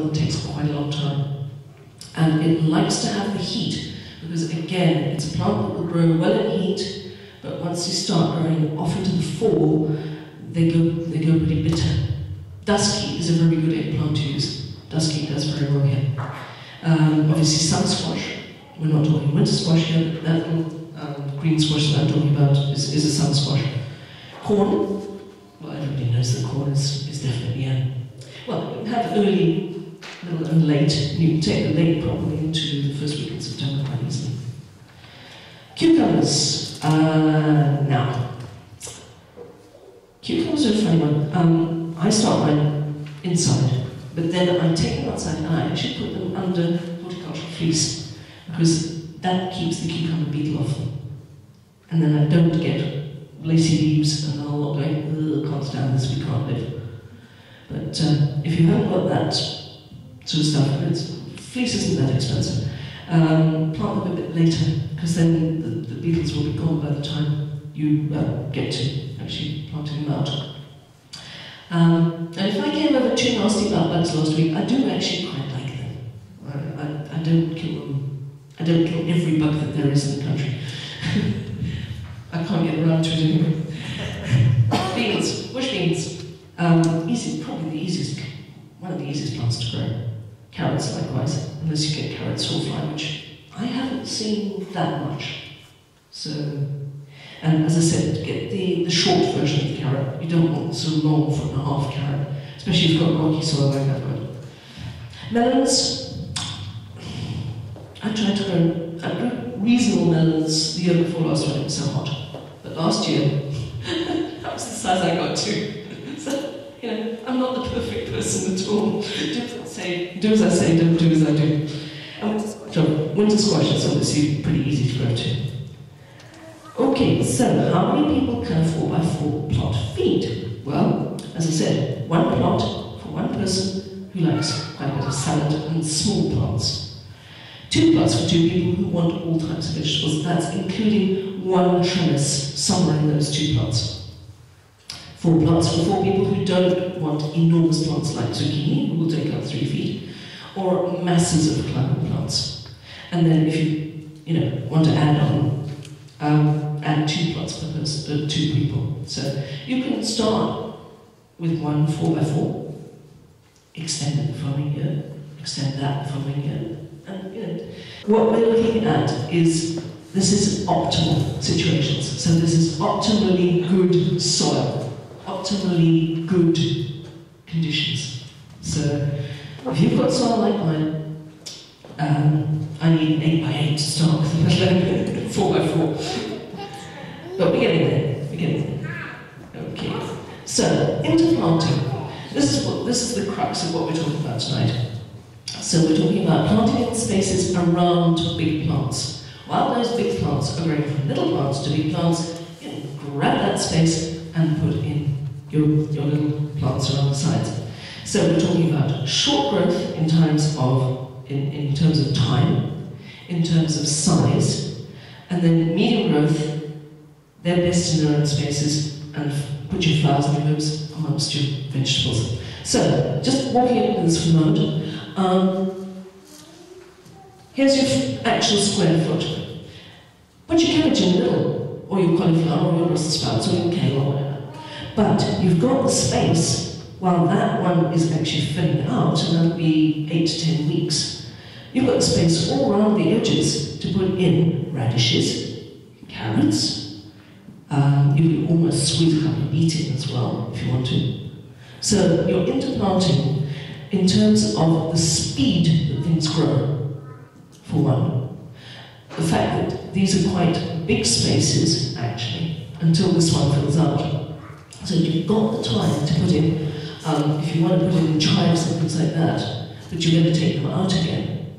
one that takes quite a long time. And it likes to have the heat, because again, it's a plant that will grow well in heat, but once you start growing off into the fall, they go pretty bitter. Dusky is a very good eggplant to use. Dusky does very well here. Obviously sun squash. We're not talking winter squash here, but that little green squash that I'm talking about is a sun squash. Corn. Well, everybody knows that corn is definitely well, you can have early, middle and late. You can take the late probably into the first week in September quite easily. Cucumbers. Now, cucumbers are a funny one. I start mine inside, but then I take them outside and I actually put them under horticultural fleece, because that keeps the cucumber beetle off them. And then I don't get lacy leaves and a whole lot going, can't stand this, we can't live. But if you haven't got that sort of stuff, fleece isn't that expensive. Plant them a bit later, because then the beetles will be gone by the time you get to actually planting them out. And if I came over two nasty bugs last week, I do actually quite like them. I don't kill them. I don't kill every bug that there is in the country. I can't get around to it anyway. Beans, bush beans. Probably the easiest, one of the easiest plants to grow. Carrots likewise, unless you get carrot sawfly, which I haven't seen that much. So, and as I said, get the short version of the carrot. You don't want so long 1.5 carrot, especially if you've got rocky soil like I've got. Melons. I grew reasonable melons the year before last when it was so hot. But last year, that was the size I got to. So, I'm not the perfect person at all. Do as I say, don't do as I do. Winter squash is obviously pretty easy to grow too. Okay, so how many people can a 4x4 plot feed? Well, as I said, one plot for one person who likes quite a bit of salad and small plants. 2 plots for 2 people who want all types of vegetables. That's including one trellis somewhere in those 2 plots. 4 plots for 4 people who don't want enormous plants like zucchini, who will take up 3 feet, or masses of climbing plants. And then if you want to add on, add 2 plots per person, 2 people. So you can start with one 4x4, extend it the following year, extend that the following year, and what we're looking at is this is optimal situations. So this is optimally good soil. Optimally good conditions. So if you've got soil like mine, I need an 8x8 to start with, let alone 4x4. But we're getting there. Okay. So interplanting. This is the crux of what we're talking about tonight. So we're talking about planting in spaces around big plants. While those big plants are growing from little plants to big plants, you can grab that space and put in your little plants around the sides. So we're talking about short growth in terms of time, in terms of size, and then medium growth. They're best in their own spaces, and put your flowers and your herbs amongst your vegetables. So just walking into this for a moment. Here's your actual square foot. Put your cabbage in the middle, or your cauliflower, or your Brussels sprouts, or your kale, or whatever. But you've got the space while that one is actually filling out, and that'll be 8 to 10 weeks. You've got the space all around the edges to put in radishes, carrots. You can almost squeeze a couple of beet in as well, if you want to. So you're interplanting in terms of the speed that things grow, for one. The fact that these are quite big spaces, actually, until this one fills out. So you've got the time to put in, if you want to put in chives and things like that, but you're going to take them out again.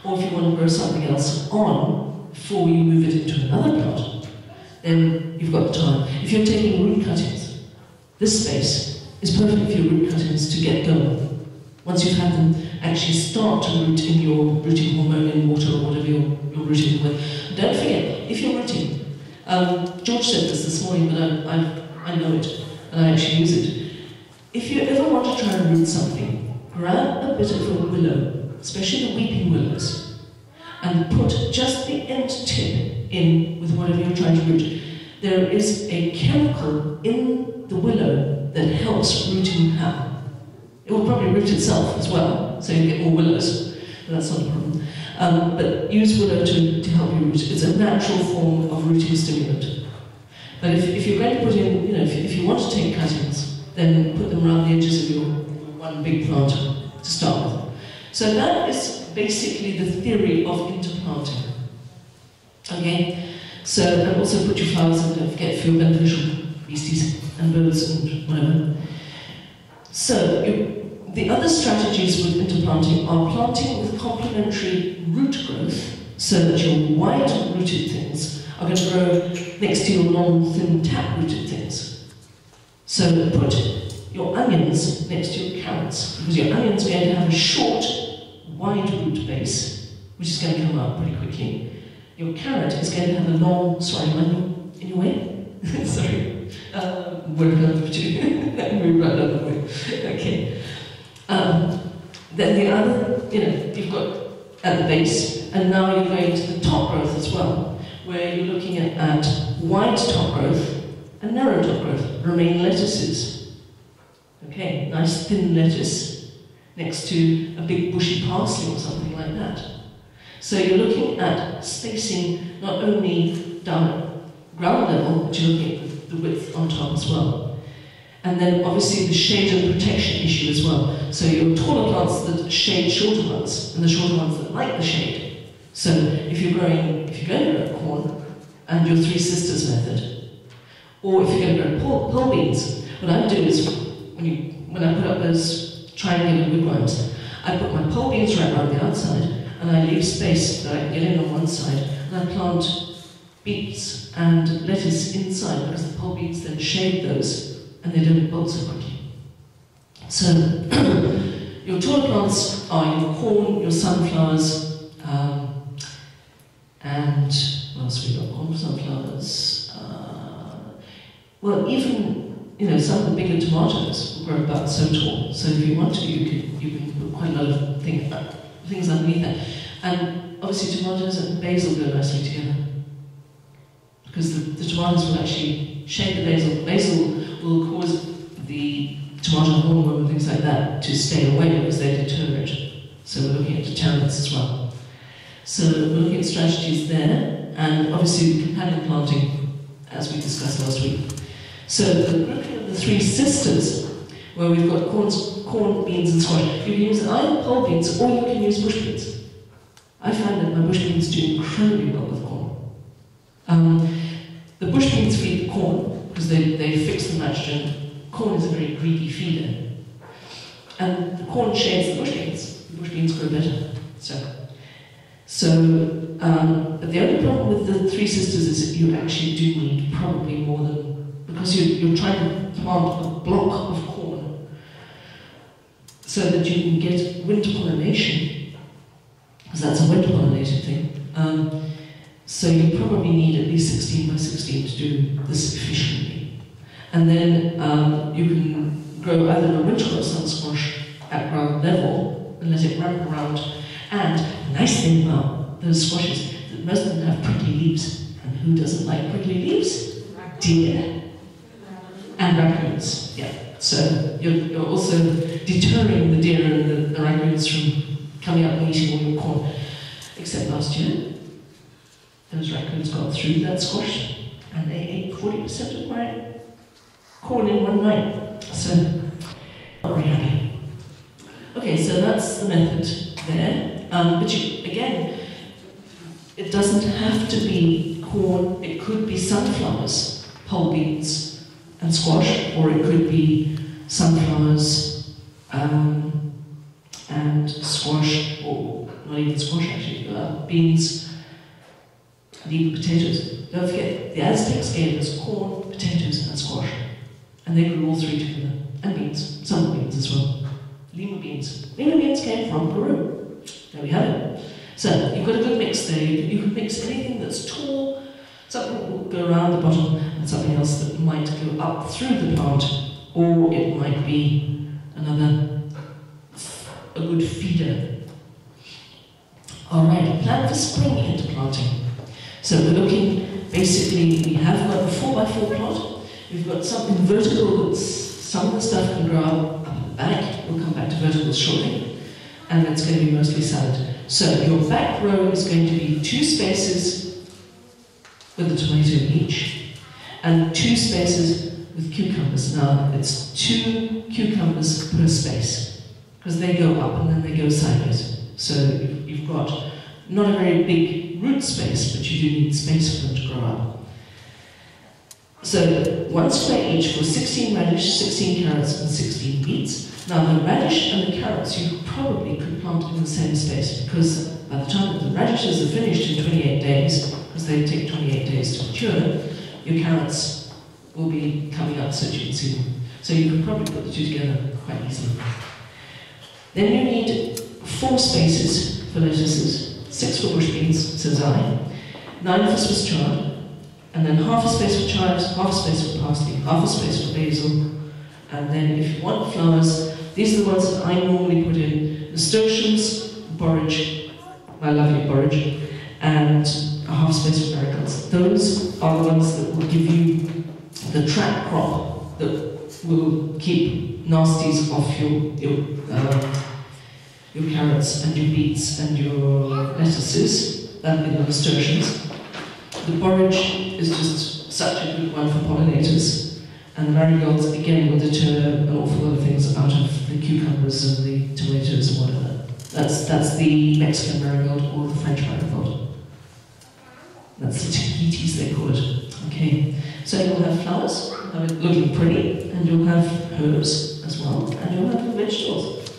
Or if you want to grow something else on before you move it into another plot, then you've got the time. If you're taking root cuttings, this space is perfect for your root cuttings to get going. Once you've had them actually start to root in your rooting hormone in water or whatever you're rooting with. Don't forget, if you're rooting, George said this morning, but I know it, and I actually use it. If you ever want to try and root something grab a bit of a willow, especially the weeping willows, and put just the end tip in with whatever you're trying to root. There is a chemical in the willow that helps rooting happen. It will probably root itself as well, so you get more willows, but that's not a problem. But use willow to help you root. It's a natural form of rooting stimulant. But if you're going to put in, if you want to take cuttings, then put them around the edges of your one big plant to start with. So that is basically the theory of interplanting. Okay? So, and also put your flowers in, don't forget, for your beneficial beasties and birds and whatever. So, the other strategies with interplanting are planting with complementary root growth, so that your wide-rooted things are going to grow next to your long, thin, tap-rooted things. So put your onions next to your carrots, because your onions are going to have a short, wide root base, which is going to come out pretty quickly. Your carrot is going to have a long, sorry, am I in your way? Sorry. Work over to you. Move right out of the way. Okay. Then the other, you've got at the base, and now you're going to the top growth as well, where you're looking at wide top growth and narrow top growth, romaine lettuces. Okay, nice thin lettuce next to a big bushy parsley or something like that. So you're looking at spacing not only down at ground level, but you're looking at the width on top as well. And then obviously the shade and protection issue as well. So your taller plants that shade shorter ones, and the shorter ones that like the shade. So if you're going to grow corn and your Three Sisters method, or if you're going to grow pole beans, what I do is when I put up those triangular wigwams, I put my pole beans right around the outside, and I leave space that I can get in on one side, and I plant beets and lettuce inside, because the pole beans then shade those, and they don't bolt so quickly. So, your taller plants are your corn, your sunflowers, and what else have we got? Corn, sunflowers. Well, even some of the bigger tomatoes will grow about so tall. So if you want to, you can put quite a lot of things underneath that. And obviously, tomatoes and basil go nicely together, because the tomatoes will actually shade the basil. The basil will cause the tomato hormone and things like that to stay away because they deter it. So we're looking at deterrence as well. So we're looking at strategies there, and obviously companion planting, as we discussed last week. So the grouping of the Three Sisters, where we've got corn, beans and squash, you can use either pole beans or you can use bush beans. I find that my bush beans do incredibly well with corn. The bush beans feed corn because they fix the nitrogen. Corn is a very greedy feeder. And the corn shades the bush beans. The bush beans grow better. But the only problem with the Three Sisters is that you actually do need probably more than, because you're trying to plant a block of corn so that you can get winter pollination, because that's a winter pollinated thing. So you probably need at least 16 by 16 to do this efficiently. And then you can grow either a winter or sun squash at ground level and let it ramp around. And the nice thing about those squashes is that most of them have prickly leaves. And who doesn't like prickly leaves? Deer. And raccoons. Yeah. So you're also deterring the deer and the raccoons from coming up and eating all your corn. Except last year, those raccoons got through that squash and they ate 40% of my corn in one night. So, not very happy. Okay, so that's the method there. But again, it doesn't have to be corn, it could be sunflowers, pole beans, and squash, or it could be sunflowers and squash, or not even squash actually, beans, and even potatoes. Don't forget, the Aztecs gave us corn, potatoes, and squash, and they grew all three together, and beans, some beans as well. Lima beans. Lima beans came from Peru. There we have it. So you've got a good mix there. You can mix anything that's tall, something that will go around the bottom, and something else that might go up through the plant, or it might be another a good feeder. Alright, plan for spring interplanting. So we're looking, basically, we have got a 4x4 plot. We've got something vertical, some of the stuff can grow up at the back. We'll come back to verticals shortly. And it's going to be mostly salad. So your back row is going to be 2 spaces with a tomato each, and 2 spaces with cucumbers. Now, it's 2 cucumbers per space, because they go up and then they go sideways. So you've got not a very big root space, but you do need space for them to grow up. So 1 square each for 16 radish, 16 carrots, and 16 beets. Now the radish and the carrots you probably could plant in the same space, because by the time that the radishes are finished in 28 days, because they take 28 days to mature, your carrots will be coming up so that you can see them. So you can probably put the 2 together quite easily. Then you need 4 spaces for lettuces, 6 for bush beans, says I, 9 for Swiss chard, and then half a space for chives, half a space for parsley, half a space for basil, and then if you want flowers, these are the ones that I normally put in: nasturtiums, borage, I love your borage, and a half space for marigolds. Those are the ones that will give you the trap crop that will keep nasties off your carrots and your beets and your lettuces, that be the nasturtiums. The borage is just such a good one for pollinators, and the marigolds again will deter an awful lot of things out of the cucumbers and the tomatoes and whatever. That's the Mexican marigold or the French marigold. That's the tahitis, they call it. Okay, so you'll have flowers, have it looking pretty, and you'll have herbs as well, and you'll have the vegetables.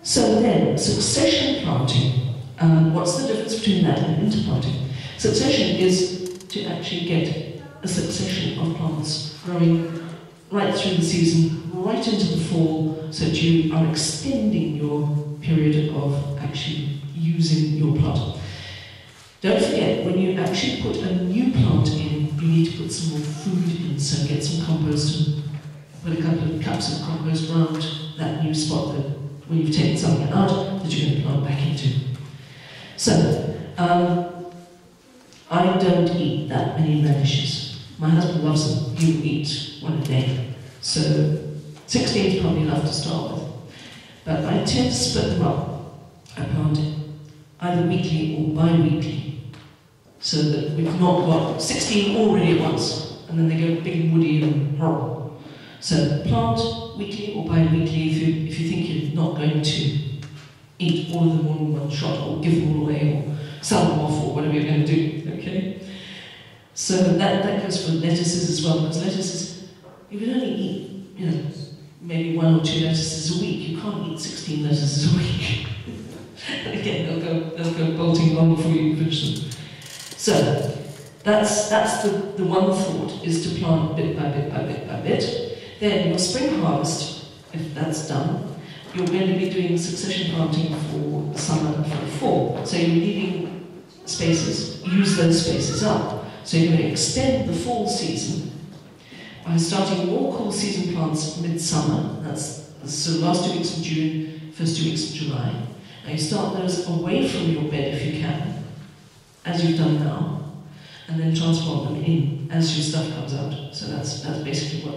So then, succession planting. What's the difference between that and interplanting? Succession is to actually get a succession of plants growing right through the season, right into the fall, so that you are extending your period of actually using your plot. Don't forget, when you actually put a new plant in, you need to put some more food in, so get some compost and put a couple of cups of compost around that new spot that when you've taken something out that you're going to plant back into. So, I don't eat that many radishes. My husband loves them. He will eat 1 a day. So 16 is probably enough to start with. But I tend to split them up. I plant either weekly or bi-weekly, so that we've not got 16 already at once, and then they go big and woody and horrible. So plant weekly or bi-weekly if you think you're not going to eat all of them all in one shot, or give them all away, or sell them off, or whatever you're going to do, okay? So that goes for lettuces as well, because lettuces, you can only eat, maybe 1 or 2 lettuces a week. You can't eat 16 lettuces a week. And again, they'll go bolting along before you can finish them. So that's the one thought, is to plant bit by bit by bit by bit. Then your spring harvest, if that's done, you're going to be doing succession planting for the summer and for the fall. So you're leaving spaces, use those spaces up. So you're going to extend the fall season by starting more cool season plants midsummer. That's the last 2 weeks of June, first 2 weeks of July. And you start those away from your bed if you can, as you've done now, and then transplant them in as your stuff comes out. So that's basically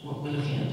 what we're looking at.